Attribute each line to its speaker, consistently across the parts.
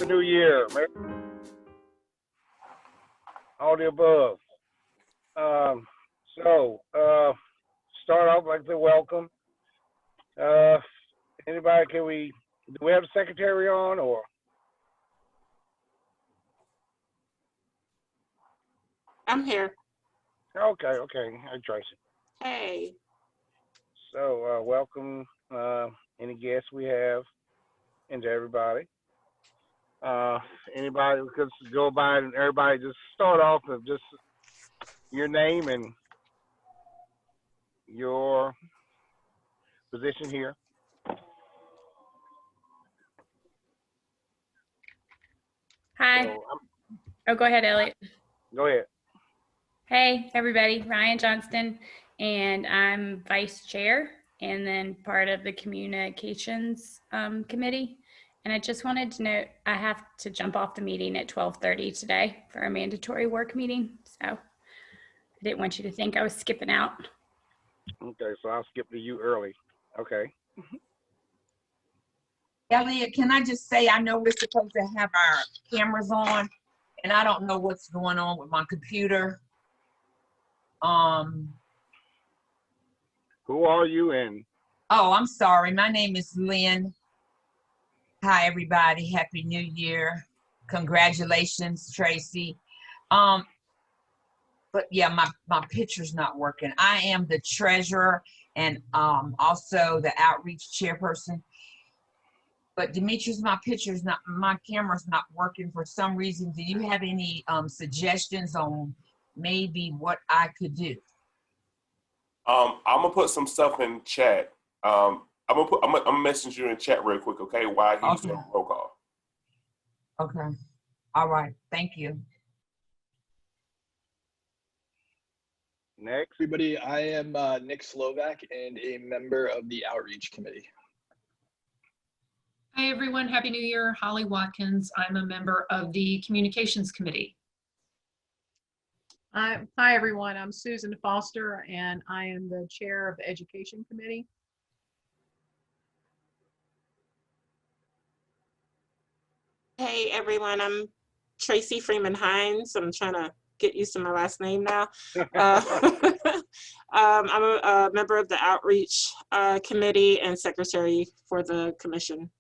Speaker 1: New Year. All the above. Um, start off like the welcome. Uh, anybody, do we have the secretary on or?
Speaker 2: I'm here.
Speaker 1: Okay. Hi, Tracy.
Speaker 2: Hey.
Speaker 1: So, welcome, any guests we have, and to everybody. Anybody who could go by and everybody just start off with just your name and your position here.
Speaker 3: Hi.
Speaker 1: So,
Speaker 3: go ahead, Elliot.
Speaker 1: go ahead.
Speaker 3: Hey, everybody. Ryan Johnston, and I'm vice chair and then part of the communications committee. And I just wanted to note I have to jump off the meeting at 12:30 today for a mandatory work meeting. So I didn't want you to think I was skipping out.
Speaker 1: Okay, so I'll skip to you early. Okay.
Speaker 4: Elliot, can I just say, I know we're supposed to have our cameras on, and I don't know what's going on with my computer.
Speaker 1: Who are you and?
Speaker 4: Oh, I'm sorry. My name is Lynn. Hi, everybody. Happy New Year. Congratulations, Tracy. But yeah, my picture's not working. I am the treasurer and also the outreach chairperson. But Demetrius, my camera's not working for some reason. Do you have any suggestions on maybe what I could do?
Speaker 5: I'm gonna put some stuff in chat. I'm gonna message you in chat real quick, okay? While he's doing roll call.
Speaker 4: Okay. All right. Thank you.
Speaker 1: Next.
Speaker 6: Everybody, I am Nick Slovak and a member of the Outreach Committee.
Speaker 7: Hi, everyone. Happy New Year. Holly Watkins. I'm a member of the Communications Committee.
Speaker 8: Hi, everyone. I'm Susan Foster, and I am the chair of the Education Committee.
Speaker 2: Hey, everyone. I'm Tracy Freeman Hines. I'm trying to get used to my last name now. I'm a member of the Outreach Committee and secretary for the commission.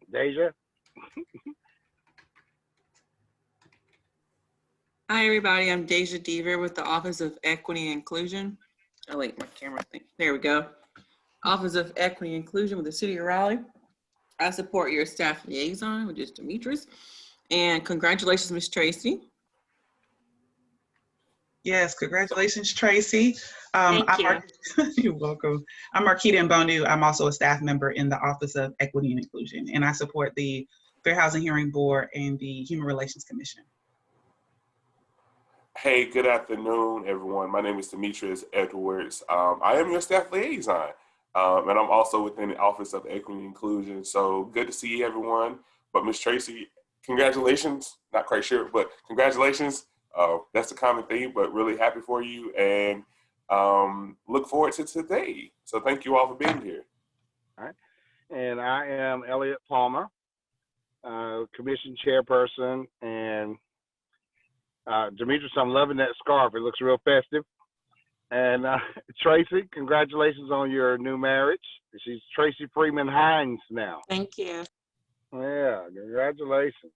Speaker 1: Deja.
Speaker 9: Hi, everybody. I'm Deja Deaver with the Office of Equity and Inclusion. Oh, wait, my camera thing. There we go. Office of Equity and Inclusion with the City of Raleigh. I support your staff liaison, which is Demetrius. And congratulations, Ms. Tracy.
Speaker 10: Yes, congratulations, Tracy.
Speaker 2: Thank you.
Speaker 10: You're welcome. I'm Marquita Mbonu. I'm also a staff member in the Office of Equity and Inclusion, and I support the Fair Housing Hearing Board and the Human Relations Commission.
Speaker 5: Hey, good afternoon, everyone. My name is Demetrius Edwards. I am your staff liaison, and I'm also within the Office of Equity and Inclusion. So good to see everyone. But Ms. Tracy, congratulations. Not quite sure, but congratulations. That's a common theme, but really happy for you and look forward to today. So thank you all for being here.
Speaker 1: All right. And I am Elliot Palmer, commission chairperson, and Demetrius, I'm loving that scarf. It looks real festive. And Tracy, congratulations on your new marriage. She's Tracy Freeman Hines now.
Speaker 2: Thank you.
Speaker 1: Yeah, congratulations.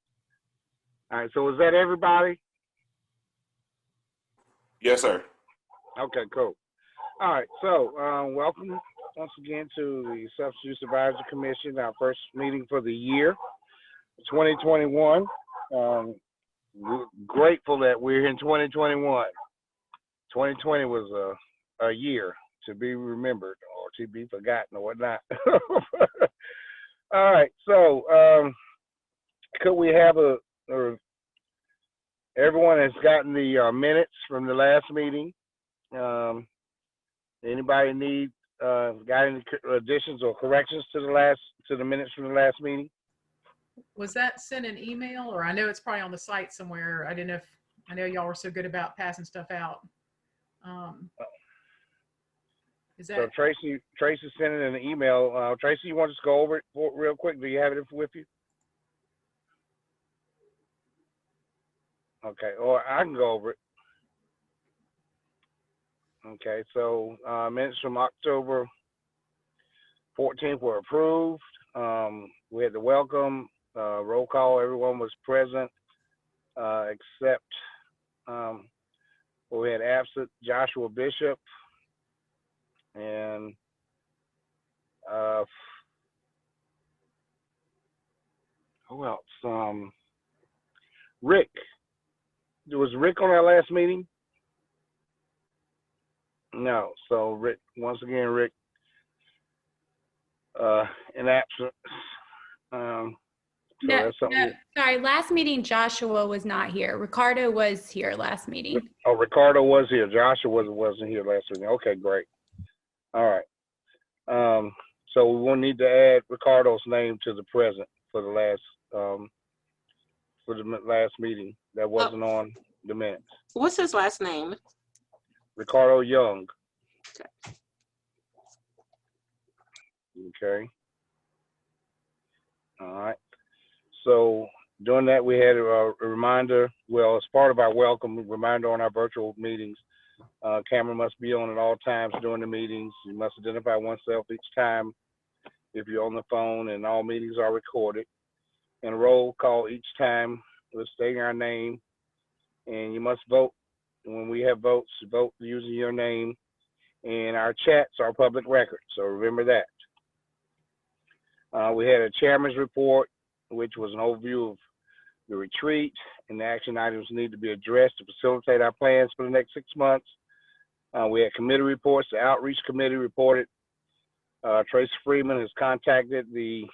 Speaker 1: All right, so is that everybody?
Speaker 5: Yes, sir.
Speaker 1: Okay, cool. All right, so welcome once again to the Substance Use Advisory Commission, our first meeting for the year, 2021. We're grateful that we're in 2021. 2020 was a year to be remembered or to be forgotten or whatnot. All right, so could we have everyone has gotten the minutes from the last meeting. Anybody got any additions or corrections to the minutes from the last meeting?
Speaker 8: Was that sent an email, or I know it's probably on the site somewhere. I didn't know if I know y'all were so good about passing stuff out. Is
Speaker 1: So
Speaker 8: that,
Speaker 1: Tracy sent it in an email. Tracy, you want to just go over it real quick? Do you have it with you? Okay, or I can go over it. Okay, so minutes from October 14th were approved. We had the welcome, roll call, everyone was present, except we had absent Joshua Bishop and who else? Rick. Was Rick on our last meeting? No. So Rick, once again, Rick, in absence. So
Speaker 3: No,
Speaker 1: that's something.
Speaker 3: no, sorry, last meeting Joshua was not here. Ricardo was here last meeting.
Speaker 1: Oh, Ricardo was here. Joshua wasn't here last week. Okay, great. All right. So we will need to add Ricardo's name to the present for the last meeting that wasn't on the minutes.
Speaker 2: What's his last name?
Speaker 1: Ricardo Young. Okay. All right. So doing that, we had a reminder. Well, as part of our welcome reminder on our virtual meetings, camera must be on at all times during the meetings. You must identify oneself each time if you're on the phone, and all meetings are recorded. And roll call each time with stating our name. And you must vote. When we have votes, vote using your name. And our chats are public record, so remember that. We had a chairman's report, which was an overview of the retreat and the action items need to be addressed to facilitate our plans for the next 6 months. We had committee reports. The outreach committee reported Tracy Freeman has contacted the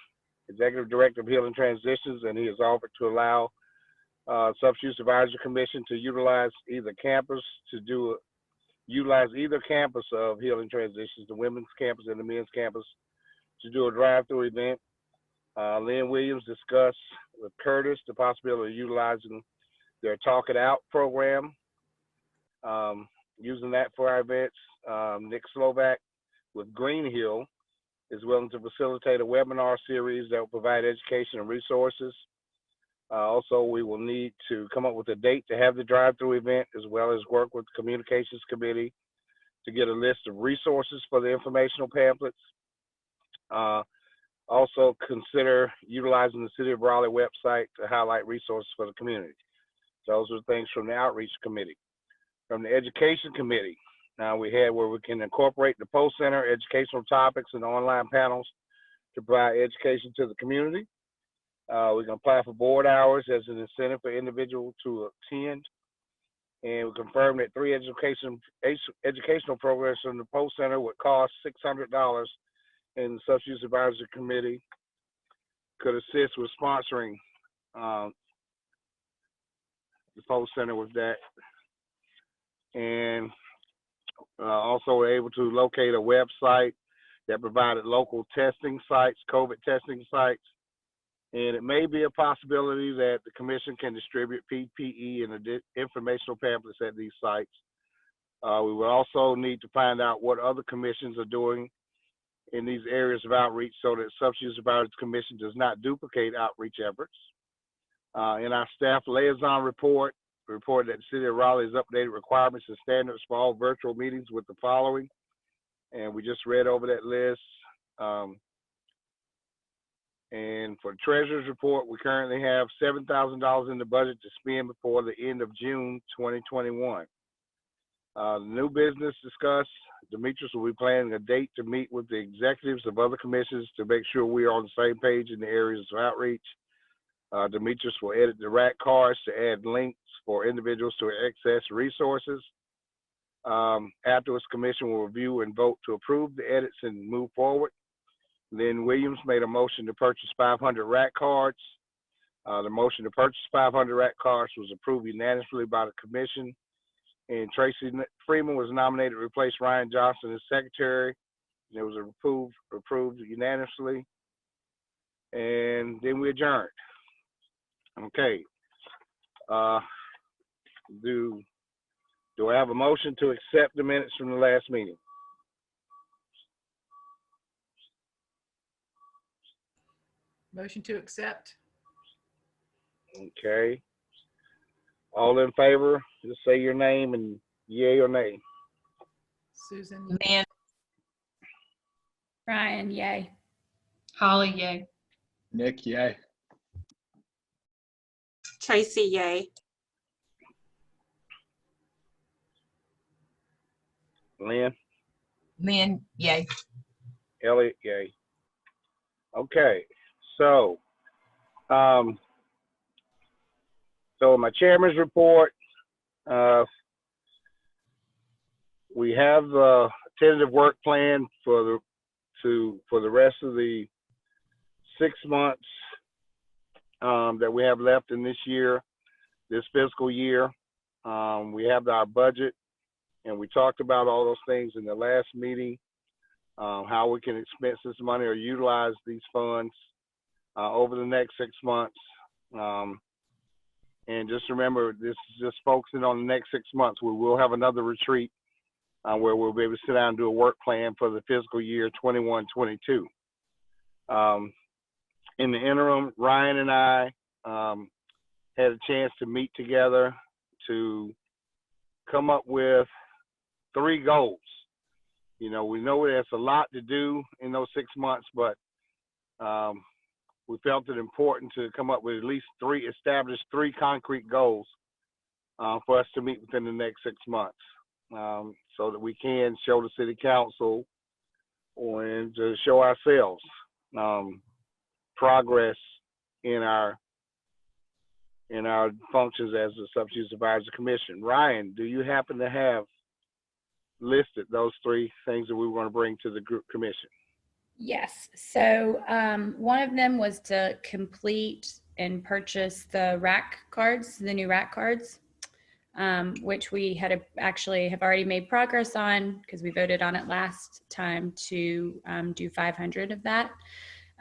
Speaker 1: executive director of Healing Transitions, and he has offered to allow Substance Use Advisory Commission to utilize either campus of Healing Transitions, the women's campus and the men's campus, to do a drive-through event. Lynn Williams discussed with Curtis the possibility of utilizing their Talk It Out program, using that for our events. Nick Slovak with Green Hill is willing to facilitate a webinar series that will provide education and resources. Also, we will need to come up with a date to have the drive-through event, as well as work with the communications committee to get a list of resources for the informational pamphlets. Also consider utilizing the City of Raleigh website to highlight resources for the community. Those are things from the outreach committee. From the education committee, we had where we can incorporate the post center educational topics and online panels to provide education to the community. We can apply for board hours as an incentive for individuals to attend. And we confirmed that 3 educational programs from the post center would cost $600, and the Substance Use Advisory Committee could assist with sponsoring the post center with that. And also we're able to locate a website that provided local testing sites, COVID testing sites. And it may be a possibility that the commission can distribute PPE and informational pamphlets at these sites. We will also need to find out what other commissions are doing in these areas of outreach so that Substance Use Advisory Commission does not duplicate outreach efforts. In our staff liaison report, we reported that the City of Raleigh has updated requirements and standards for all virtual meetings with the following. And we just read over that list. And for the Treasurer's report, we currently have $7,000 in the budget to spend before the end of June 2021. The new business discussed, Demetrius will be planning a date to meet with the executives of other commissions to make sure we are on the same page in the areas of outreach. Demetrius will edit the RAC cards to add links for individuals to access resources. Afterwards, commission will review and vote to approve the edits and move forward. Lynn Williams made a motion to purchase 500 RAC cards. The motion to purchase 500 RAC cards was approved unanimously by the commission. And Tracy Freeman was nominated to replace Ryan Johnson as secretary. It was approved unanimously. And then we adjourned. Okay. do I have a motion to accept the minutes from the last meeting?
Speaker 8: Motion to accept.
Speaker 1: Okay. All in favor, just say your name and yay or nay.
Speaker 8: Susan.
Speaker 4: Man,
Speaker 3: Ryan, yay.
Speaker 7: Holly, yay.
Speaker 6: Nick, yay.
Speaker 2: Tracy, yay.
Speaker 1: Lynn,
Speaker 4: man, yay.
Speaker 1: Elliot, yay. Okay, so my chairman's report. We have a tentative work plan for the rest of the 6 months that we have left in this year, this fiscal year. We have our budget, and we talked about all those things in the last meeting, how we can expense this money or utilize these funds over the next 6 months. And just remember, this is just focusing on the next 6 months. We will have another retreat where we'll be able to sit down and do a work plan for the fiscal year 21-22. In the interim, Ryan and I had a chance to meet together to come up with 3 goals. You know, we know there's a lot to do in those 6 months, but we felt it important to come up with at least establish 3 concrete goals for us to meet within the next 6 months, so that we can show the city council and to show ourselves progress in our functions as a Substitute Supervisor Commission. Ryan, do you happen to have listed those 3 things that we were going to bring to the group commission?
Speaker 3: Yes. So one of them was to complete and purchase the rack cards, the new rack cards, which we had actually have already made progress on because we voted on it last time to do 500 of that.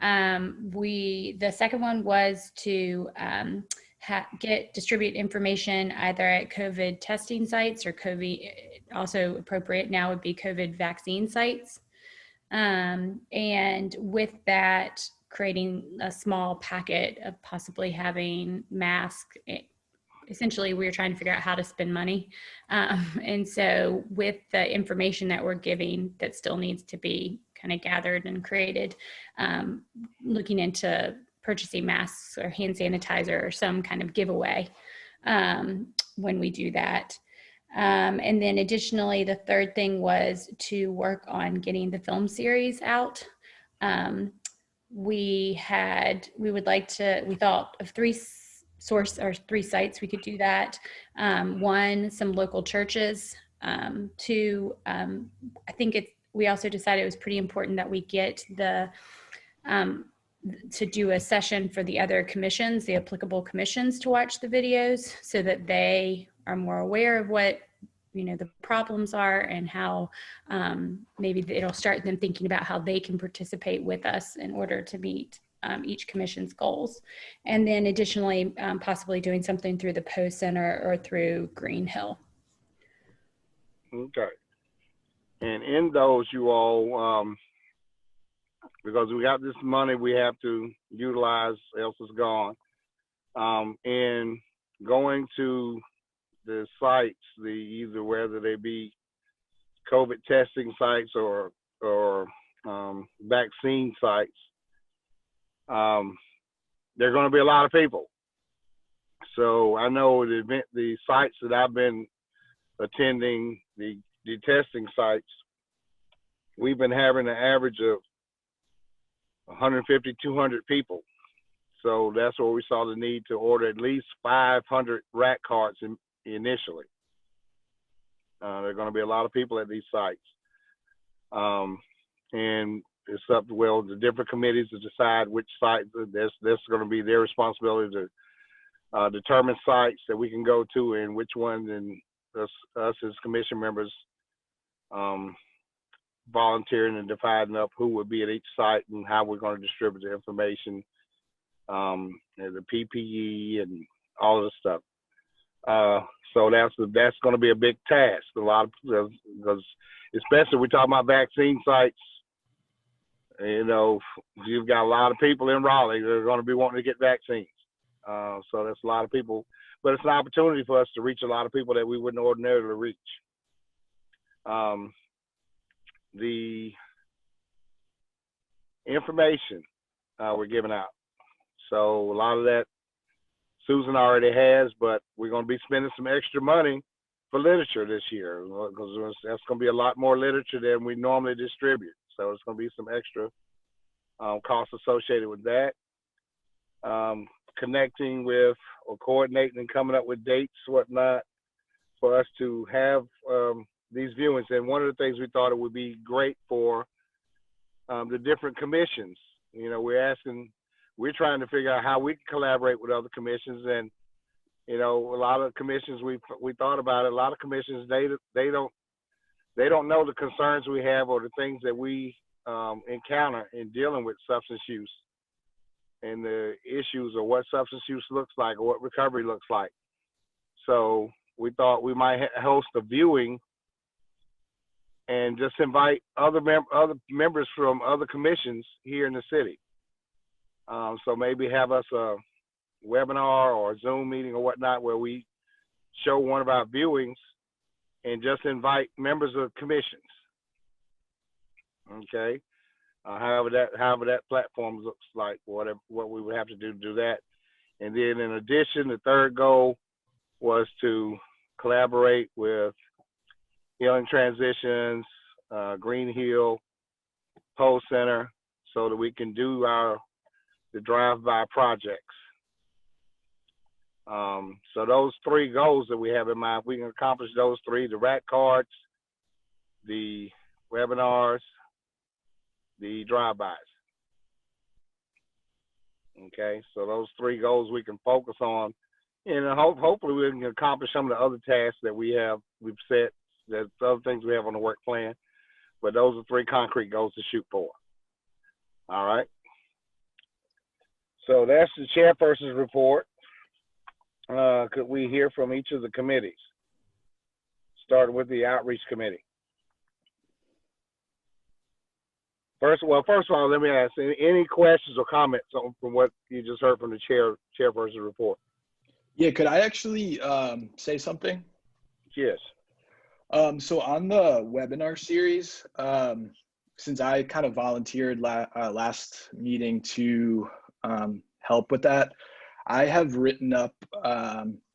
Speaker 3: The second one was to distribute information either at COVID testing sites or COVID, also appropriate now would be COVID vaccine sites. And with that, creating a small packet of possibly having masks. Essentially, we were trying to figure out how to spend money. And so with the information that we're giving that still needs to be kind of gathered and created, looking into purchasing masks or hand sanitizer or some kind of giveaway when we do that. And then additionally, the third thing was to work on getting the film series out. We thought of 3 sites we could do that. 1, some local churches. 2, we also decided it was pretty important that we get to do a session for the other commissions, the applicable commissions, to watch the videos so that they are more aware of what the problems are and how maybe it'll start them thinking about how they can participate with us in order to meet each commission's goals. And then additionally, possibly doing something through the Post Center or through Green Hill.
Speaker 1: Okay. And in those, you all, because we got this money we have to utilize, else it's gone. And going to the sites, either whether they be COVID testing sites or vaccine sites, there are going to be a lot of people. So I know the sites that I've been attending, the testing sites, we've been having an average of 150, 200 people. So that's where we saw the need to order at least 500 rack cards initially. There are going to be a lot of people at these sites. And it's up to, the different committees to decide which sites. That's going to be their responsibility to determine sites that we can go to and which ones, and us as commission members volunteering and dividing up who would be at each site and how we're going to distribute the information, and the PPE and all of the stuff. So that's going to be a big task. A lot of, because especially we're talking about vaccine sites. You know, you've got a lot of people in Raleigh that are going to be wanting to get vaccines. So that's a lot of people, but it's an opportunity for us to reach a lot of people that we wouldn't ordinarily reach. The information we're giving out. So a lot of that Susan already has, but we're going to be spending some extra money for literature this year, because that's going to be a lot more literature than we normally distribute. So it's going to be some extra costs associated with that. Connecting with or coordinating and coming up with dates, whatnot, for us to have these viewings. And one of the things we thought it would be great for the different commissions. You know, we're trying to figure out how we can collaborate with other commissions. And, you know, a lot of commissions we thought about it. A lot of commissions, they don't know the concerns we have or the things that we encounter in dealing with substance use and the issues of what substance use looks like or what recovery looks like. So we thought we might host a viewing and just invite other members from other commissions here in the city. So maybe have us a webinar or a Zoom meeting or whatnot where we show one of our viewings and just invite members of commissions. Okay. However that platform looks like, what we would have to do to do that. And then in addition, the third goal was to collaborate with Healing Transitions, Green Hill, Pole Center, so that we can do the drive-by projects. So those three goals that we have in mind, if we can accomplish those three: the RAT cards, the webinars, the drive-bys. Okay, so those three goals we can focus on, and hopefully we can accomplish some of the other tasks that we've set, the other things we have on the work plan. But those are three concrete goals to shoot for. All right. So that's the chairperson's report. Could we hear from each of the committees? Starting with the outreach committee. First of all, let me ask, any questions or comments from what you just heard from the chairperson's report?
Speaker 6: Yeah, could I actually say something?
Speaker 1: Yes.
Speaker 6: So on the webinar series, since I kind of volunteered last meeting to help with that, I have written up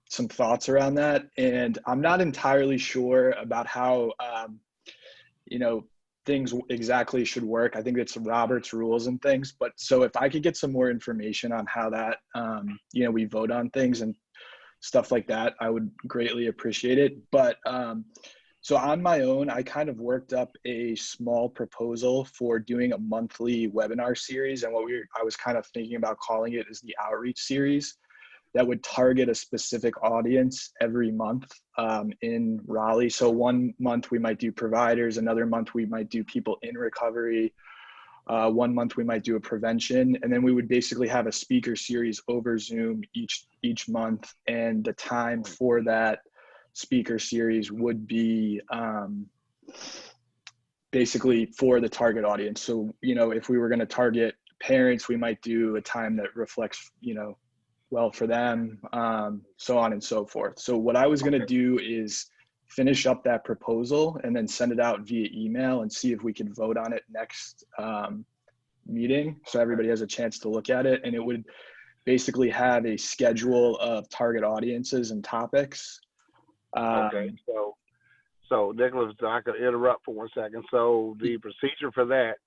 Speaker 6: some thoughts around that, and I'm not entirely sure about how, things exactly should work. I think it's Robert's rules and things, but so if I could get some more information on how that, we vote on things and stuff like that, I would greatly appreciate it. But so on my own, I kind of worked up a small proposal for doing a monthly webinar series. And I was kind of thinking about calling it is the outreach series that would target a specific audience every month in Raleigh. So one month we might do providers, another month we might do people in recovery, one month we might do a prevention, and then we would basically have a speaker series over Zoom each month, and the time for that speaker series would be basically for the target audience. So, if we were going to target parents, we might do a time that reflects, well for them, so on and so forth. So what I was going to do is finish up that proposal and then send it out via email and see if we could vote on it next meeting, so everybody has a chance to look at it. And it would basically have a schedule of target audiences and topics.
Speaker 1: Okay, so Nicholas, I could interrupt for 1 second. So the procedure for that,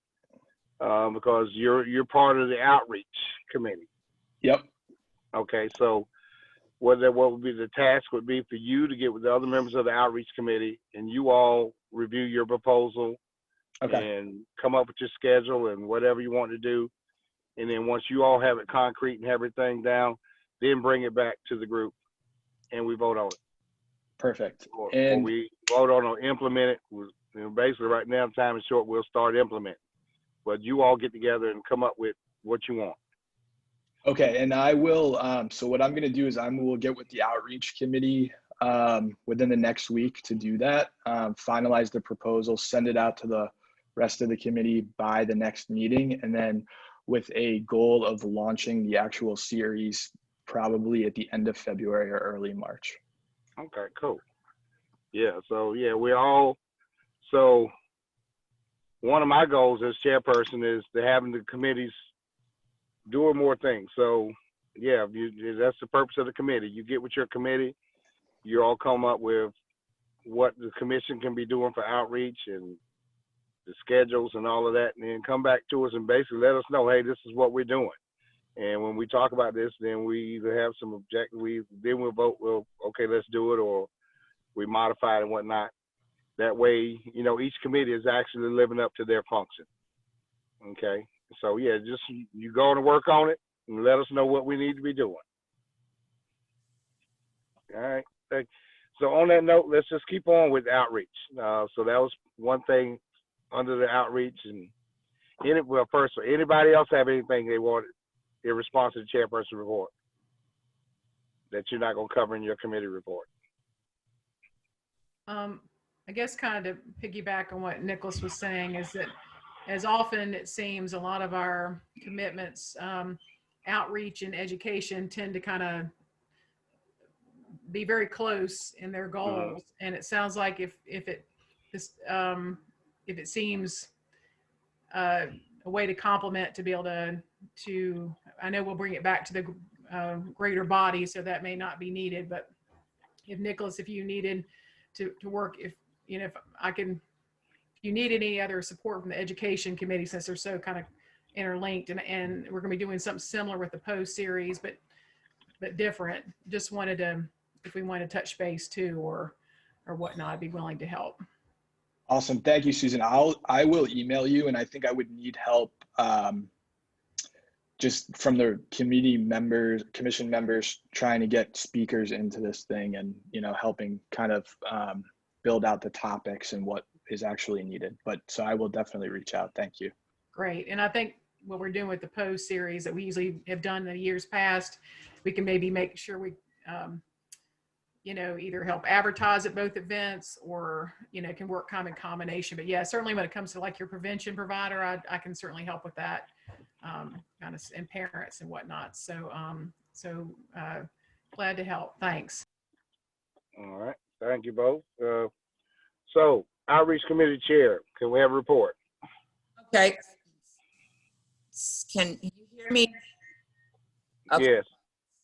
Speaker 1: because you're part of the outreach committee.
Speaker 6: Yep.
Speaker 1: Okay, so what would be the task would be for you to get with the other members of the outreach committee, and you all review your proposal,
Speaker 6: okay,
Speaker 1: and come up with your schedule and whatever you want to do. And then once you all have it concrete and have everything down, then bring it back to the group and we vote on it.
Speaker 6: Perfect.
Speaker 1: Or
Speaker 6: And
Speaker 1: we vote on or implement it. Basically right now, time is short, we'll start implementing. But you all get together and come up with what you want.
Speaker 6: okay, and I will, so what I'm going to do is I will get with the outreach committee within the next week to do that, finalize the proposal, send it out to the rest of the committee by the next meeting, and then with a goal of launching the actual series probably at the end of February or early March.
Speaker 1: Okay, cool. Yeah, so yeah, so one of my goals as chairperson is to having the committees doing more things. So yeah, that's the purpose of the committee. You get with your committee, you all come up with what the commission can be doing for outreach and the schedules and all of that, and then come back to us and basically let us know, hey, this is what we're doing. And when we talk about this, then we either have some then we'll vote, well, okay, let's do it, or we modify it and whatnot. That way, each committee is actually living up to their function. Okay. So yeah, just you go to work on it and let us know what we need to be doing. All right. So on that note, let's just keep on with outreach. So that was one thing under the outreach. And first, anybody else have anything they wanted in response to the chairperson report that you're not going to cover in your committee report?
Speaker 8: I guess kind of to piggyback on what Nicholas was saying is that as often it seems a lot of our commitments, outreach and education tend to kind of be very close in their goals. And it sounds like if it seems a way to complement to be able to I know we'll bring it back to the greater body, so that may not be needed, but if Nicholas, if you needed to work, if you need any other support from the education committee, since they're so kind of interlinked, and we're going to be doing something similar with the post series, but different. Just wanted to, if we want to touch base too, or whatnot, I'd be willing to help.
Speaker 6: Awesome. Thank you, Susan. I will email you, and I think I would need help just from the commission members trying to get speakers into this thing, and helping kind of build out the topics and what is actually needed. But so I will definitely reach out. Thank you.
Speaker 8: Great. And I think what we're doing with the post series that we usually have done in the years past, we can maybe make sure we either help advertise at both events, or can work kind of in combination. But yeah, certainly when it comes to like your prevention provider, I can certainly help with that, kind of, and parents and whatnot. So glad to help. Thanks.
Speaker 1: All right, thank you both. So outreach committee chair, can we have a report?
Speaker 11: Okay. Can you hear me? Okay.
Speaker 1: Yes.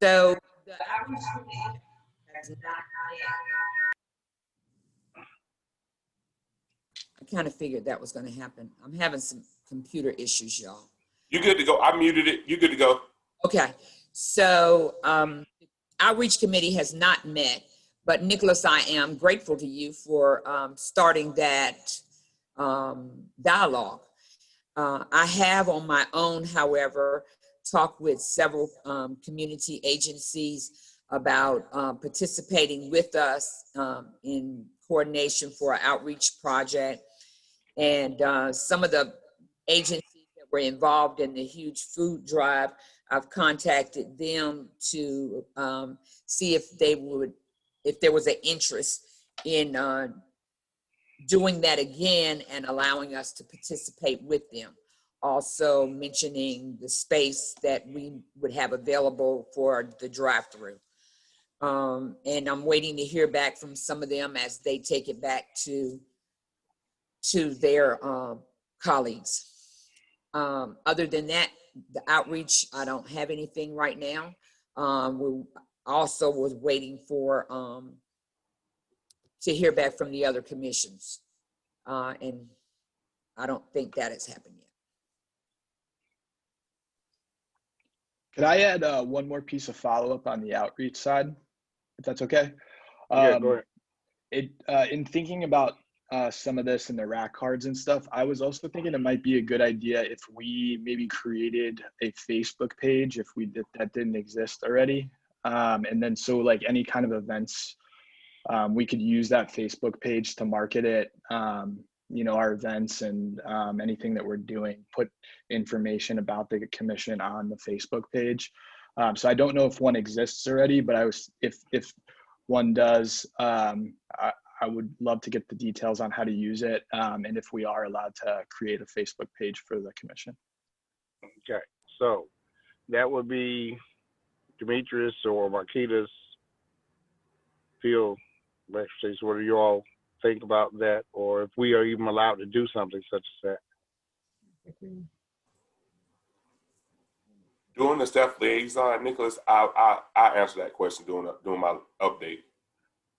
Speaker 11: So the outreach committee has not I kind of figured that was going to happen. I'm having some computer issues, y'all.
Speaker 5: You good to go? I muted it. You good to go?
Speaker 11: Okay. So outreach committee has not met, but Nicholas, I am grateful to you for starting that dialogue. I have on my own, however, talked with several community agencies about participating with us in coordination for an outreach project. And some of the agencies that were involved in the huge food drive, I've contacted them to see if there was an interest in doing that again and allowing us to participate with them. Also mentioning the space that we would have available for the drive-through. And I'm waiting to hear back from some of them as they take it back to their colleagues. Other than that, the outreach, I don't have anything right now. We also was waiting for to hear back from the other commissions. And I don't think that has happened yet.
Speaker 6: Could I add one more piece of follow-up on the outreach side, if that's okay?
Speaker 1: Yeah, go ahead.
Speaker 6: In thinking about some of this and the rack cards and stuff, I was also thinking it might be a good idea if we maybe created a Facebook page if that didn't exist already. And then so like any kind of events, we could use that Facebook page to market it, our events and anything that we're doing, put information about the commission on the Facebook page. So I don't know if one exists already, but if one does. I would love to get the details on how to use it, and if we are allowed to create a Facebook page for the commission.
Speaker 1: Okay, so that would be Demetrius or Marquita's field. Let's see, so what do you all think about that, or if we are even allowed to do something such as that?
Speaker 5: Doing the staff liaison, Nicholas, I answer that question doing my update.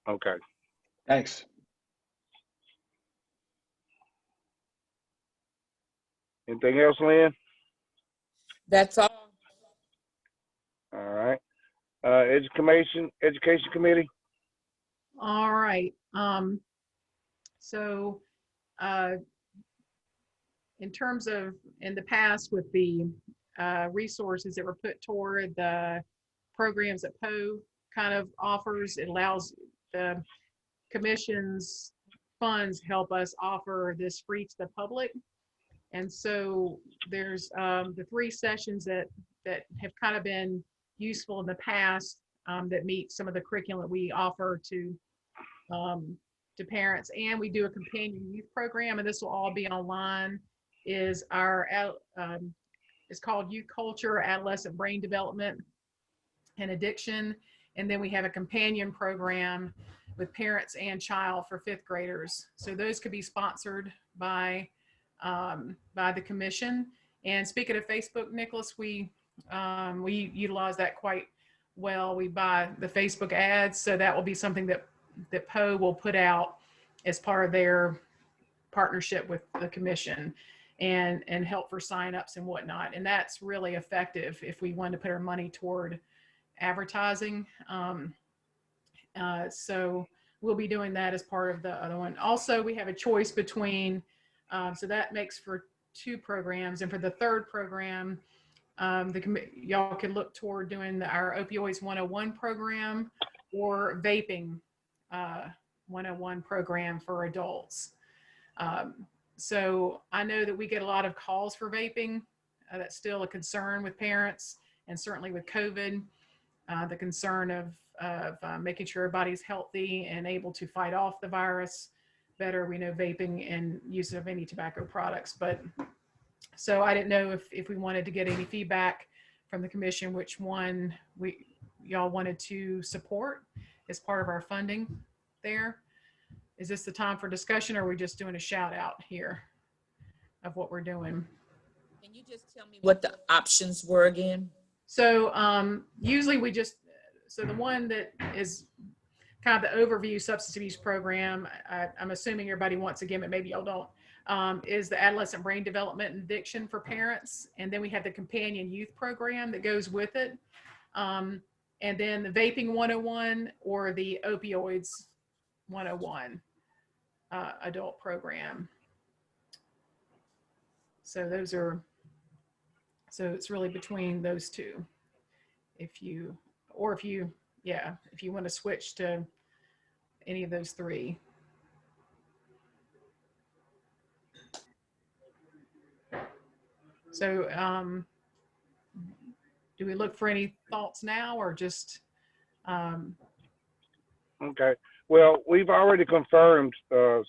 Speaker 1: Okay.
Speaker 6: Thanks.
Speaker 1: Anything else, Lynn?
Speaker 11: That's all.
Speaker 1: All right. Education committee.
Speaker 8: All right. So in terms of in the past with the resources that were put toward the programs that PO kind of offers, it allows the commission's funds help us offer this free to the public. And so there's the 3 sessions that have kind of been useful in the past that meet some of the curriculum that we offer to parents, and we do a companion youth program, and this will all be online. Is our it's called Youth Culture, Adolescent Brain Development and Addiction, and then we have a companion program with parents and child for 5th graders. So those could be sponsored by the commission. And speaking of Facebook, Nicholas, we utilize that quite well. We buy the Facebook ads, so that will be something that PO will put out as part of their partnership with the commission and help for signups and whatnot. And that's really effective if we want to put our money toward advertising. So we'll be doing that as part of the other one. Also, we have a choice between, so that makes for 2 programs. And for the 3rd program, y'all can look toward doing our Opioids 101 program or vaping 101 program for adults. So I know that we get a lot of calls for vaping. That's still a concern with parents, and certainly with COVID, the concern of making sure everybody's healthy and able to fight off the virus better. We know vaping and use of any tobacco products, but so I didn't know if we wanted to get any feedback from the commission, which one y'all wanted to support as part of our funding there. Is this the time for discussion, or are we just doing a shout out here of what we're doing?
Speaker 11: Can you just tell me what the options were again?
Speaker 8: So usually so the one that is kind of the overview substance abuse program, I'm assuming everybody wants again, but maybe y'all don't, is the Adolescent Brain Development and Addiction for parents. And then we have the companion youth program that goes with it. And then the Vaping 101 or the Opioids 101 adult program. So it's really between those 2. If you want to switch to any of those 3. So do we look for any thoughts now, or just
Speaker 1: Okay. Well, we've already confirmed,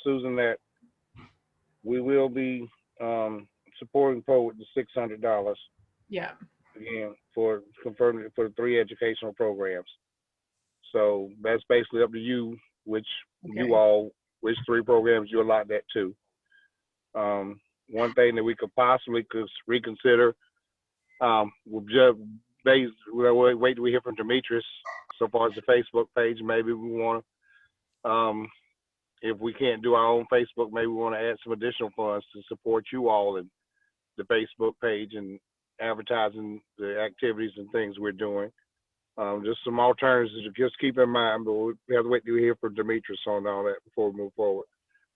Speaker 1: Susan, that we will be supporting PO with the $600.
Speaker 8: yeah.
Speaker 1: Again, for confirming for the 3 educational programs. So that's basically up to you, which which 3 programs you allot that to. One thing that we could possibly reconsider, we'll just wait till we hear from Demetrius. So far as the Facebook page, maybe we want to, if we can't do our own Facebook, maybe we want to add some additional funds to support you all in the Facebook page and advertising the activities and things we're doing. Just some alternatives to just keep in mind, but we have to wait till we hear from Demetrius on all that before we move forward.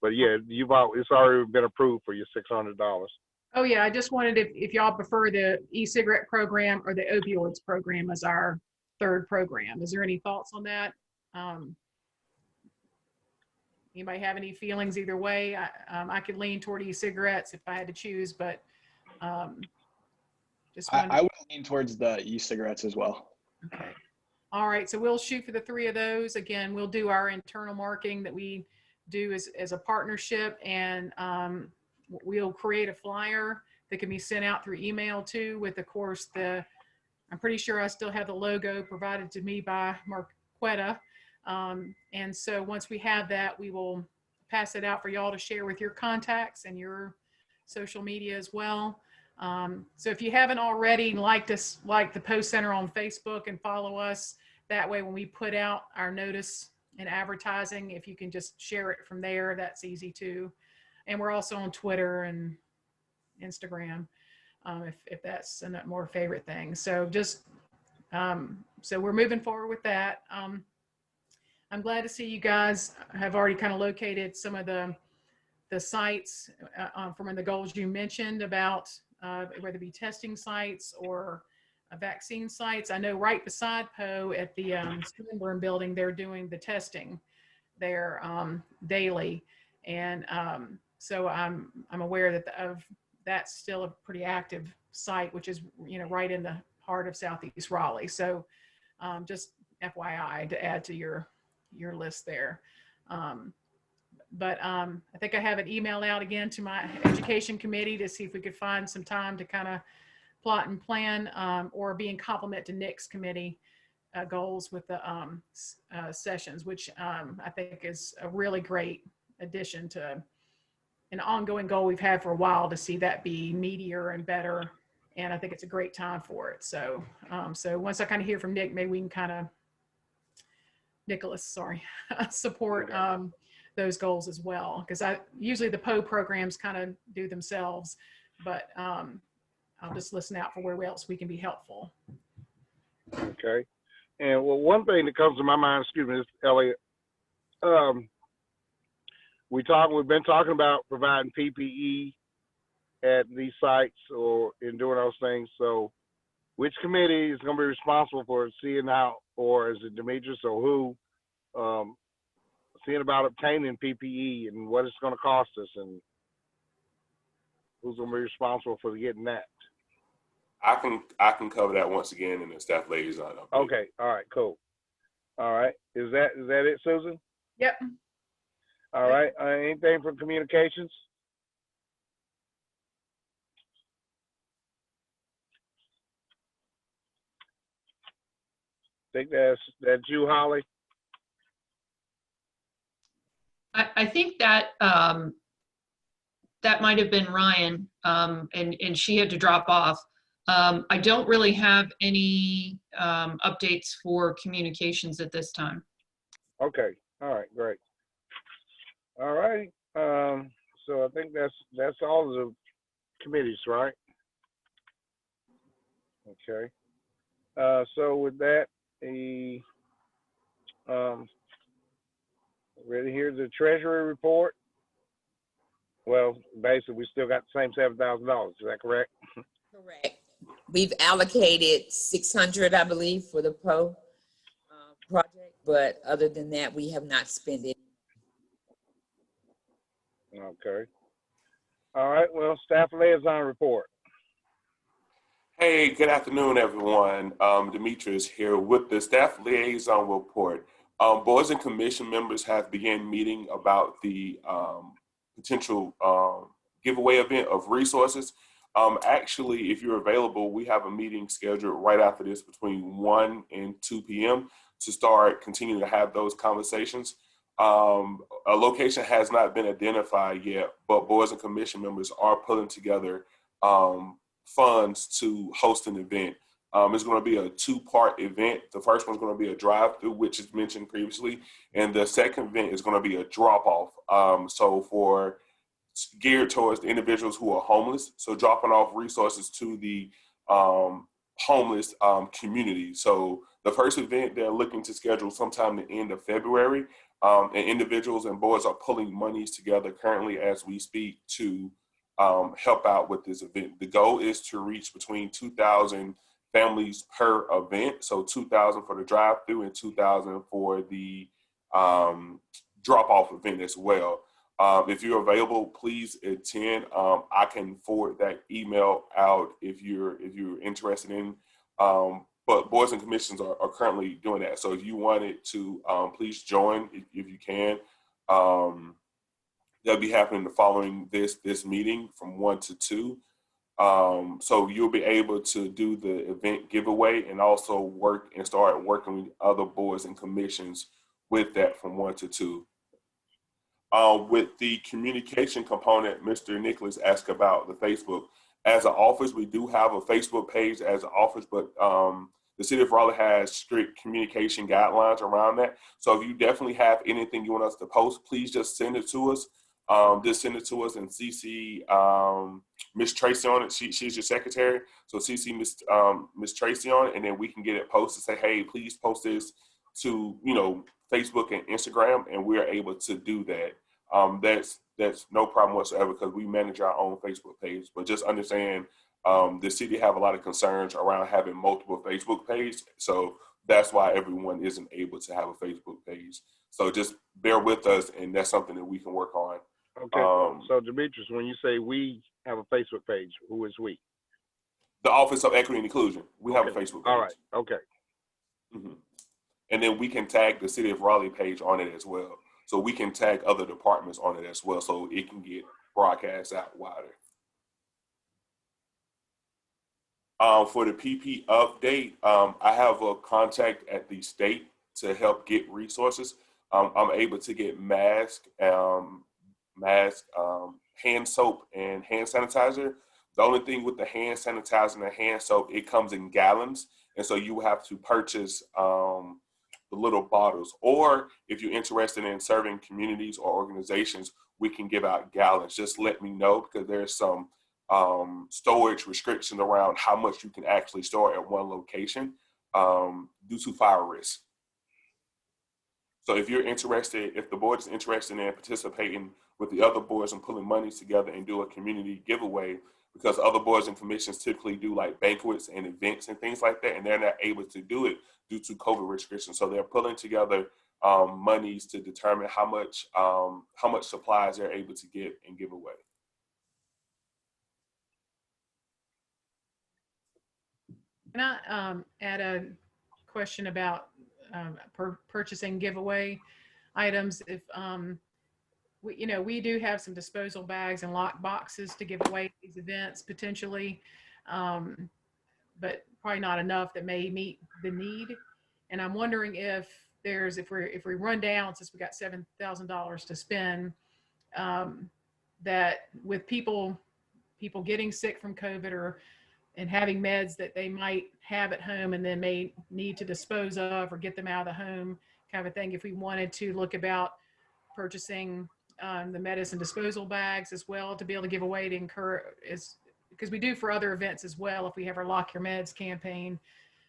Speaker 1: But yeah, it's already been approved for your $600.
Speaker 8: Oh yeah, I just wanted if y'all prefer the e-cigarette program or the opioids program as our 3rd program. Is there any thoughts on that? Anybody have any feelings either way? I could lean toward e-cigarettes if I had to choose, but
Speaker 6: I would lean towards the e-cigarettes as well.
Speaker 8: Okay. All right, so we'll shoot for the 3 of those. Again, we'll do our internal marketing that we do as a partnership, and we'll create a flyer that can be sent out through email too, with, of course, I'm pretty sure I still have the logo provided to me by Marquetta. And so once we have that, we will pass it out for y'all to share with your contacts and your social media as well. So if you haven't already, like the Post Center on Facebook and follow us. That way, when we put out our notice and advertising, if you can just share it from there, that's easy too. And we're also on Twitter and Instagram, if that's a more favorite thing. So just, so we're moving forward with that. I'm glad to see you guys have already kind of located some of the sites from the goals you mentioned about whether it be testing sites or vaccine sites. I know right beside Poe at the Swinburne building, they're doing the testing there daily. And so I'm aware that that's still a pretty active site, which is, right in the heart of Southeast Raleigh. So just FYI to add to your list there. But I think I have an email out again to my education committee to see if we could find some time to kind of plot and plan, or be in complement to Nick's committee goals with the sessions, which I think is a really great addition to an ongoing goal we've had for a while, to see that be meatier and better. And I think it's a great time for it. So, so once I kind of hear from Nick, maybe we can kind of, Nicholas, support those goals as well. Because usually the PO programs kind of do themselves, but I'll just listen out for where else we can be helpful.
Speaker 1: Okay. And well, one thing that comes to my mind, excuse me, Elliot, we've been talking about providing PPE at these sites or in doing those things. So which committee is going to be responsible for seeing out, or is it Demetrius or who, seeing about obtaining PPE and what it's going to cost us, and who's going to be responsible for getting that?
Speaker 5: I can cover that once again in the staff liaison update.
Speaker 1: Okay. All right. Cool. All right. Is that it, Susan?
Speaker 8: Yep.
Speaker 1: All right. Anything from communications? Think that's you, Holly.
Speaker 7: I think that that might have been Ryan, and she had to drop off. I don't really have any updates for communications at this time.
Speaker 1: Okay. All right. Great. All right. So I think that's all of the committees, right? Okay. So with that, ready to hear the Treasury report? Well, basically, we still got the same $7,000. Is that correct?
Speaker 11: Correct. We've allocated 600, I believe, for the PO project, but other than that, we have not spent it.
Speaker 1: Okay. All right. Well, staff liaison report.
Speaker 5: Hey, good afternoon, everyone. Demetrius here with the staff liaison report. Boards and commission members have begun meeting about the potential giveaway event of resources. Actually, if you're available, we have a meeting scheduled right after this between 1 and 2 p.m. to start continuing to have those conversations. A location has not been identified yet, but boards and commission members are pulling together funds to host an event. It's going to be a 2-part event. The first one's going to be a drive-through, which is mentioned previously, and the second event is going to be a drop-off. So geared towards the individuals who are homeless, so dropping off resources to the homeless community. So the first event they're looking to schedule sometime the end of February, and individuals and boards are pulling monies together currently as we speak to help out with this event. The goal is to reach between 2,000 families per event. So 2,000 for the drive-through and 2,000 for the drop-off event as well. If you're available, please attend. I can forward that email out if you're interested in but boards and commissions are currently doing that. So if you wanted to, please join if you can. That'll be happening the following this meeting from 1 to 2. So you'll be able to do the event giveaway and also work and start working with other boards and commissions with that from 1 to 2. With the communication component, Mr. Nicholas asked about the Facebook. As an office, we do have a Facebook page as an office, but the city of Raleigh has strict communication guidelines around that. So if you definitely have anything you want us to post, please just send it to us. Just send it to us and CC Miss Tracy on it. She's your secretary, so CC Miss Tracy on it, and then we can get it posted. Say, hey, please post this to Facebook and Instagram, and we are able to do that. That's no problem whatsoever because we manage our own Facebook page. But just understand, the city have a lot of concerns around having multiple Facebook pages, so that's why everyone isn't able to have a Facebook page. So just bear with us, and that's something that we can work on.
Speaker 1: Okay. So Demetrius, when you say we have a Facebook page, who is we?
Speaker 5: The Office of Equity and Inclusion. We have a Facebook page.
Speaker 1: All right. Okay.
Speaker 5: Mm-hmm. And then we can tag the City of Raleigh page on it as well. So we can tag other departments on it as well, so it can get broadcast out wider. For the PP update, I have a contact at the state to help get resources. I'm able to get mask, hand soap, and hand sanitizer. The only thing with the hand sanitizer and the hand soap, it comes in gallons, and so you have to purchase the little bottles. Or if you're interested in serving communities or organizations, we can give out gallons. Just let me know because there's some storage restrictions around how much you can actually store at one location due to fire risk. So if you're interested, if the board is interested in participating with the other boards and pulling monies together and do a community giveaway, because other boards and commissions typically do like banquets and events and things like that, and they're not able to do it due to COVID restrictions. So they're pulling together monies to determine how much supplies they're able to get and give away.
Speaker 8: Can I add a question about purchasing giveaway items? If we do have some disposal bags and lock boxes to give away at these events potentially, but probably not enough that may meet the need. And I'm wondering if we run down, since we got $7,000 to spend, that with people getting sick from COVID and having meds that they might have at home and then may need to dispose of or get them out of the home kind of a thing, if we wanted to look about purchasing the medicine disposal bags as well to be able to give away to encourage, because we do for other events as well. If we have our Lock Your Meds campaign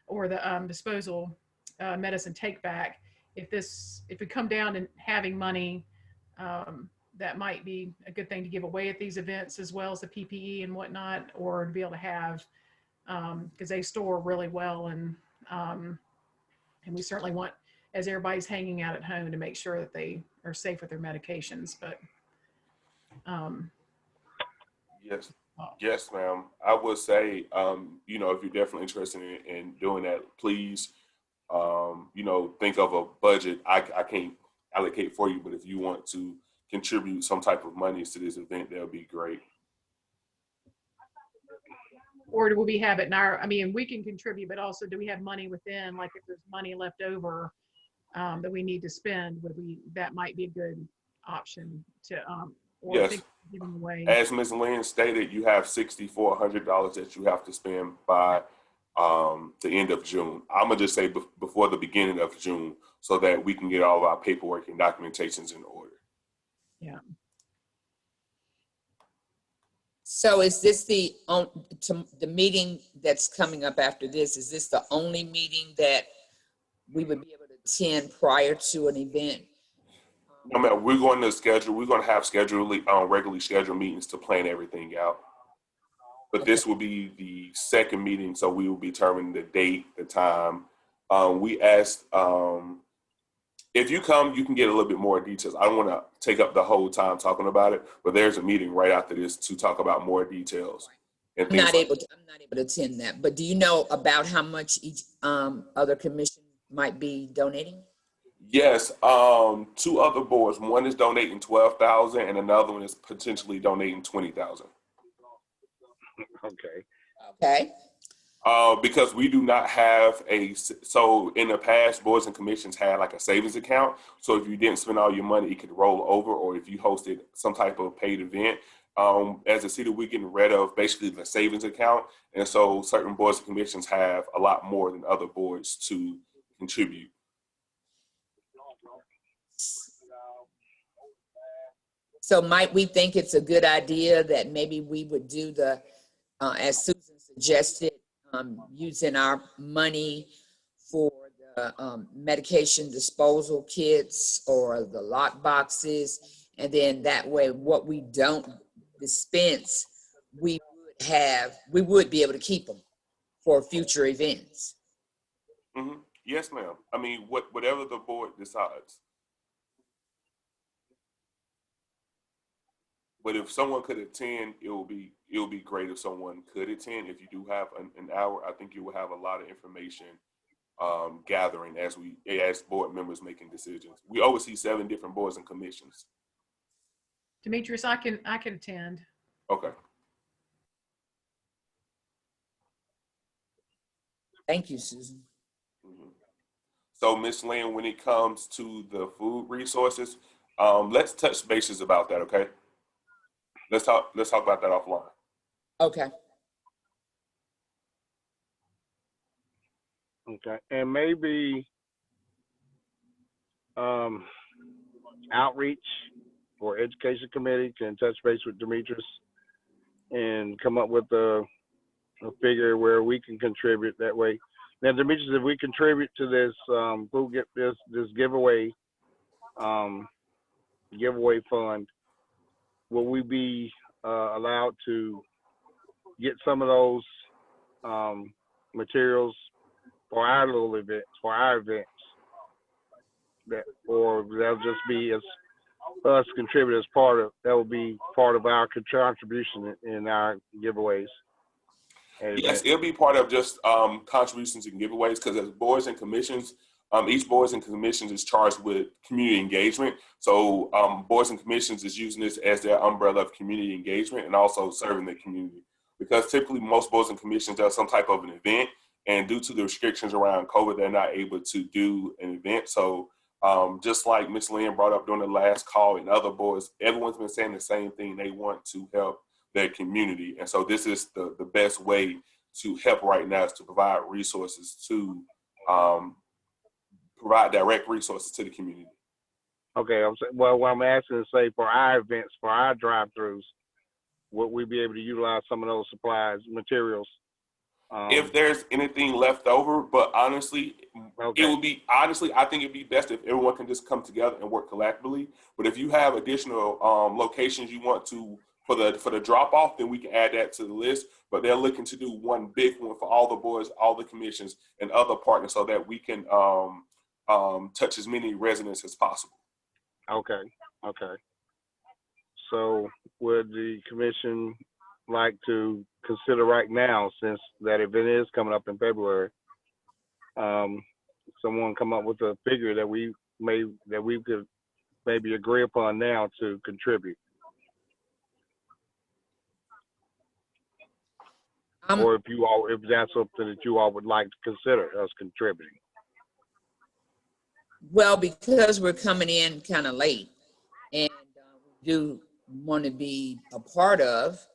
Speaker 8: or the disposal medicine take back, if we come down to having money, that might be a good thing to give away at these events as well as the PPE and whatnot, or to be able to have, because they store really well, and we certainly want, as everybody's hanging out at home, to make sure that they are safe with their medications. But
Speaker 5: yes, ma'am. I would say, if you're definitely interested in doing that, please, think of a budget. I can't allocate for you, but if you want to contribute some type of money to this event, that would be great.
Speaker 8: Or do we have it in our, we can contribute, but also do we have money within, like if there's money left over that we need to spend, that might be a good option to,
Speaker 5: yes.
Speaker 8: Giving away.
Speaker 5: As Ms. Lynn stated, you have $6,400 that you have to spend by the end of June. I'm gonna just say before the beginning of June, so that we can get all of our paperwork and documentations in order.
Speaker 8: Yeah.
Speaker 11: So is this the meeting that's coming up after this? Is this the only meeting that we would be able to attend prior to an event?
Speaker 5: No, ma'am, we're going to have regularly scheduled meetings to plan everything out. But this will be the second meeting, so we will be determining the date, the time. We asked, if you come, you can get a little bit more details. I don't want to take up the whole time talking about it, but there's a meeting right after this to talk about more details and
Speaker 11: I'm
Speaker 5: things
Speaker 11: not
Speaker 5: like
Speaker 11: able to, I'm not able to attend that, but do you know about how much each other commission might be donating?
Speaker 5: Yes, two other boards. One is donating 12,000, and another one is potentially donating 20,000.
Speaker 1: Okay.
Speaker 11: Okay.
Speaker 5: Because we do not have so in the past, boards and commissions had like a savings account. So if you didn't spend all your money, it could roll over, or if you hosted some type of paid event. As a city, we're getting rid of basically the savings account. And so certain boards and commissions have a lot more than other boards to contribute.
Speaker 11: So might we think it's a good idea that maybe we would do the, as Susan suggested, using our money for the medication disposal kits or the lock boxes, and then that way what we don't dispense, we would be able to keep them for future events.
Speaker 5: Mm-hmm. Yes, ma'am. I mean, whatever the board decides. But if someone could attend, it will be great if someone could attend. If you do have an hour, I think you will have a lot of information gathering as board members making decisions. We oversee 7 different boards and commissions.
Speaker 8: Demetrius, I can attend.
Speaker 5: Okay.
Speaker 11: Thank you, Susan.
Speaker 5: Mm-hmm. So, Ms. Lynn, when it comes to the food resources, let's touch bases about that, okay? Let's talk about that offline.
Speaker 11: Okay.
Speaker 1: Okay. And maybe outreach or education committee can touch base with Demetrius and come up with a figure where we can contribute that way. Now, Demetrius, if we contribute to this, we'll get this giveaway fund, will we be allowed to get some of those materials for our little events, or that'll just be as us contribute as that will be part of our contribution in our giveaways?
Speaker 5: Yes, it'll be part of just contributions and giveaways, because as boards and commissions, each boards and commissions is charged with community engagement. So boards and commissions is using this as their umbrella of community engagement and also serving the community. Because typically most boards and commissions have some type of an event, and due to the restrictions around COVID, they're not able to do an event. So just like Ms. Lynn brought up during the last call and other boards, everyone's been saying the same thing. They want to help their community. And so this is the best way to help right now, is to provide resources to provide direct resources to the community.
Speaker 1: Okay, well, what I'm asking is, say, for our events, for our drive-throughs, would we be able to utilize some of those supplies, materials?
Speaker 5: If there's anything left over, but honestly,
Speaker 1: okay.
Speaker 5: It would be, I think it'd be best if everyone can just come together and work collectively. But if you have additional locations you want to, for the drop off, then we can add that to the list. But they're looking to do one big one for all the boards, all the commissions, and other partners, so that we can touch as many residents as possible.
Speaker 1: Okay. So would the commission like to consider right now, since that event is coming up in February, someone come up with a figure that we could maybe agree upon now to contribute? Or if that's something that you all would like to consider us contributing.
Speaker 11: Well, because we're coming in kind of late, and we do want to be a part of,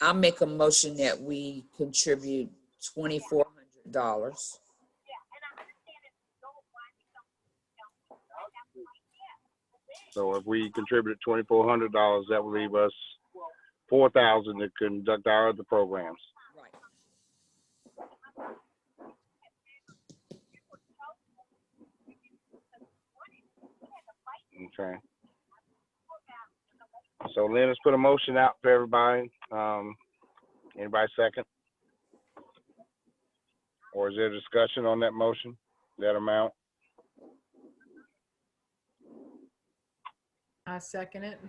Speaker 11: I'll make a motion that we contribute $2,400.
Speaker 1: So if we contribute $2,400, that will leave us $4,000 to conduct our other programs. Okay. So Lynn, let's put a motion out for everybody. Anybody second? Or is there discussion on that motion, that amount?
Speaker 8: I second it.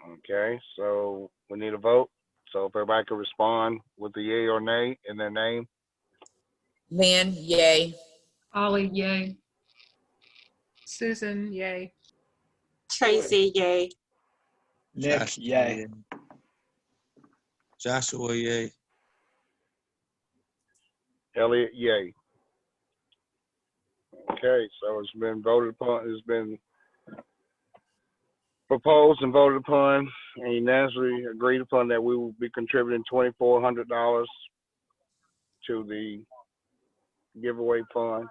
Speaker 1: Okay, so we need a vote. So if everybody could respond with the yay or nay in their name.
Speaker 11: Lynn, yay.
Speaker 7: Ollie, yay.
Speaker 8: Susan, yay.
Speaker 2: Tracy, yay.
Speaker 6: Nick,
Speaker 12: Joshua,
Speaker 6: yay.
Speaker 12: Joshua, yay.
Speaker 1: Elliot, yay. Okay, so it's been voted upon, it's been proposed and voted upon and unanimously agreed upon that we will be contributing $2,400 to the giveaway fund.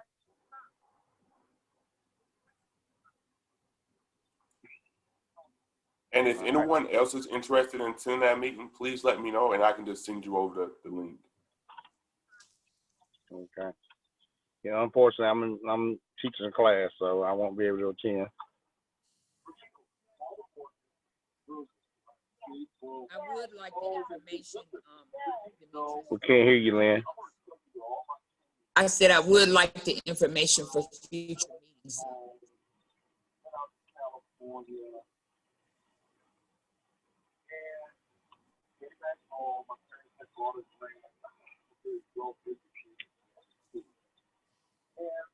Speaker 5: And if anyone else is interested in attending that meeting, please let me know and I can just send you over the link.
Speaker 1: Okay. Yeah, unfortunately, I'm teaching a class, so I won't be able to attend.
Speaker 11: I would like the information. Demetrius.
Speaker 1: We can't hear you, Lynn.
Speaker 11: I said I would like the information for future meetings.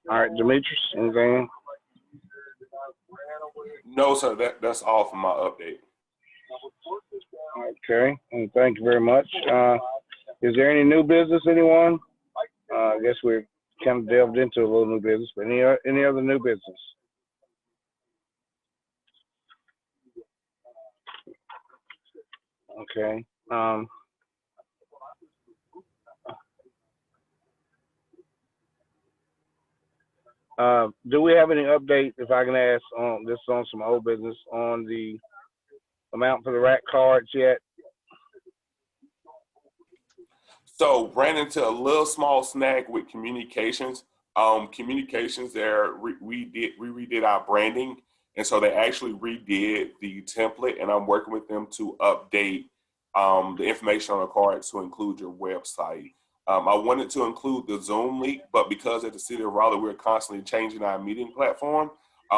Speaker 1: All right, Demetrius, anything?
Speaker 5: No, sir, that's all for my update.
Speaker 1: Okay, and thank you very much. Is there any new business, anyone? I guess we've kind of delved into a little new business, but any other new business? Okay. Do we have any update, if I can ask, on this on some old business, on the amount for the rack cards yet?
Speaker 5: So ran into a little small snag with communications. Communications there, we redid our branding. And so they actually redid the template and I'm working with them to update the information on the card to include your website. I wanted to include the Zoom link, but because at the City of Raleigh, we're constantly changing our meeting platform,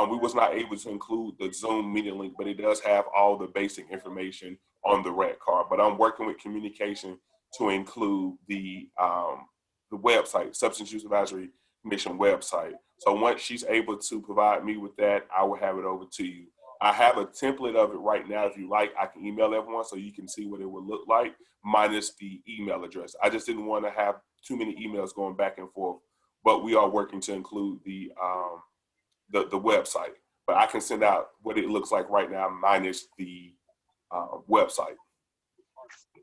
Speaker 5: we was not able to include the Zoom meeting link, but it does have all the basic information on the red card. But I'm working with communication to include the website, Substance Use Advisory Commission website. So once she's able to provide me with that, I will have it over to you. I have a template of it right now. If you like, I can email everyone so you can see what it would look like, minus the email address. I just didn't want to have too many emails going back and forth, but we are working to include the website. But I can send out what it looks like right now, minus the website.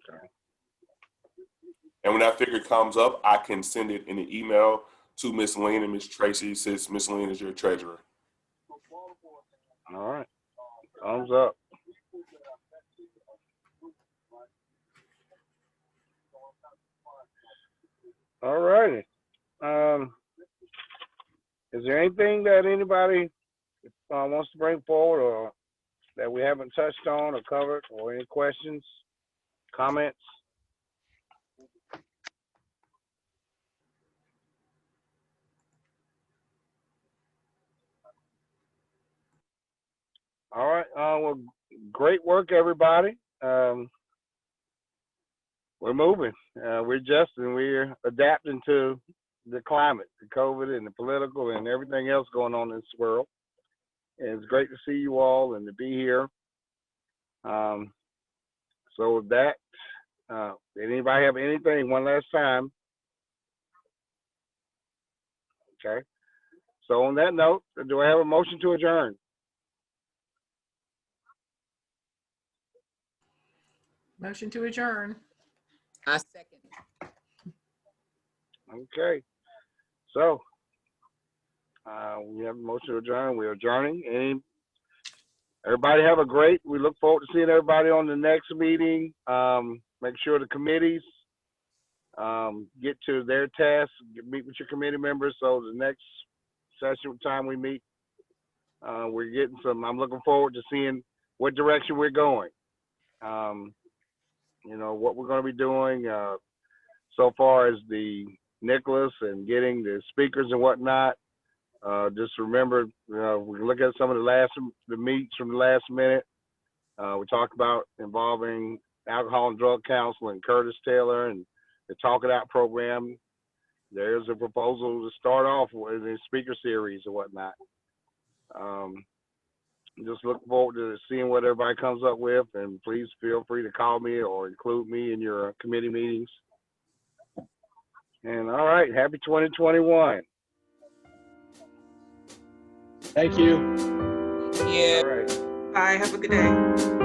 Speaker 1: Okay.
Speaker 5: And when that figure comes up, I can send it in an email to Miss Lynn and Miss Tracy, since Miss Lynn is your treasurer.
Speaker 1: All right. Thumbs up. All righty. Is there anything that anybody wants to bring forward or that we haven't touched on or covered, or any questions, comments? All right. Well, great work, everybody. We're moving. We're adjusting. We're adapting to the climate, the COVID and the political and everything else going on in this world. And it's great to see you all and to be here. So with that, anybody have anything one last time? Okay. So on that note, do I have a motion to adjourn?
Speaker 8: Motion to adjourn.
Speaker 11: I second.
Speaker 1: Okay. So we have a motion to adjourn. We're adjourning. Everybody have a great. We look forward to seeing everybody on the next meeting. Make sure the committees get to their tasks, meet with your committee members. So the next session time we meet, we're getting some. I'm looking forward to seeing what direction we're going. You know, what we're going to be doing so far as the Nicholas and getting the speakers and whatnot. Just remember, we can look at some of the meets from the last minute. We talked about involving alcohol and drug counseling, Curtis Taylor, and the Talk It Out program. There's a proposal to start off with a speaker series or whatnot. Just look forward to seeing what everybody comes up with, and please feel free to call me or include me in your committee meetings. And all right, happy 2021.
Speaker 6: Thank you.
Speaker 11: Yeah.
Speaker 1: All right.
Speaker 10: Bye. Have a good day.